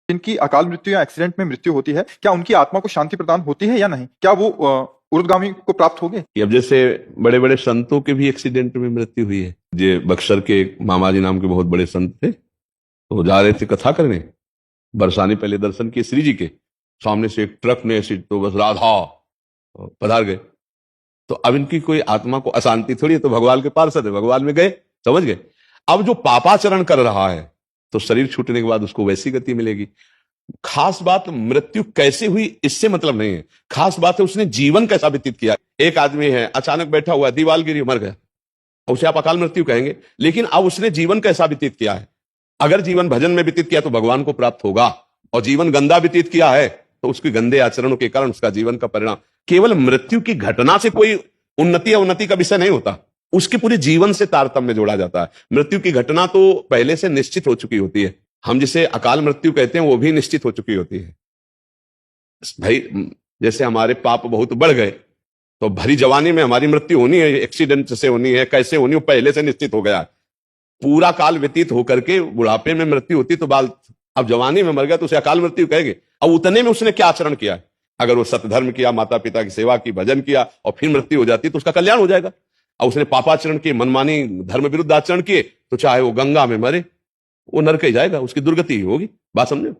जिनकी अकाल मृत्यु या एक्सीडेंट में मृत्यु होती है, क्या उनकी आत्मा को शांति प्रदान होती है या नहीं? क्या वो ऊर्ध्वगामी को प्राप्त होंगे? अब जैसे बड़े बड़े संतों के भी एक्सीडेंट में मृत्यु हुई है। ये बक्सर के एक मामा जी नाम के बहुत बड़े संत थे, तो जा रहे थे कथा करने, बरसाने पहले दर्शन किए श्री जी के, सामने से एक ट्रक ने ऐसी तो बस राधा पधार गए। तो अब इनकी कोई आत्मा को अशांति थोड़ी है, तो भगवान के पार्षद है, भगवान में गए, समझ गए। अब जो पापाचरण कर रहा है तो शरीर छूटने के बाद उसको वैसी गति मिलेगी। खास बात मृत्यु कैसे हुई इससे मतलब नहीं है, खास बात है उसने जीवन कैसा व्यतीत किया। एक आदमी है अचानक बैठा हुआ, दीवाल गिरी, मर गया, उसे आप अकाल मृत्यु कहेंगे, लेकिन अब उसने जीवन कैसा व्यतीत किया है। अगर जीवन भजन में व्यतीत किया तो भगवान को प्राप्त होगा, और जीवन गंदा व्यतीत किया है तो उसके गंदे आचरणों के कारण उसका जीवन का परिणाम। केवल मृत्यु की घटना से कोई उन्नति या उन्नति का विषय नहीं होता, उसके पूरे जीवन से तारतम्य जोड़ा जाता है। मृत्यु की घटना तो पहले से निश्चित हो चुकी होती है, हम जिसे अकाल मृत्यु कहते हैं वो भी निश्चित हो चुकी होती है। भाई जैसे हमारे पाप बहुत बढ़ गए तो भरी जवानी में हमारी मृत्यु होनी है, एक्सीडेंट से होनी है, कैसे होनी है पहले से निश्चित हो गया। पूरा काल व्यतीत होकर के बुढ़ापे में मृत्यु होती तो बाल, अब जवानी में मर गया तो उसे अकाल मृत्यु कहेंगे। अब उतने में उसने क्या आचरण किया है, अगर वो सतधर्म किया, माता पिता की सेवा की, भजन किया और फिर मृत्यु हो जाती तो उसका कल्याण हो जाएगा। और उसने पापाचरण किए, मनमानी धर्म विरुद्ध आचरण किए, तो चाहे वो गंगा में मरे वो नरक ही जाएगा, उसकी दुर्गति ही होगी। बात समझे?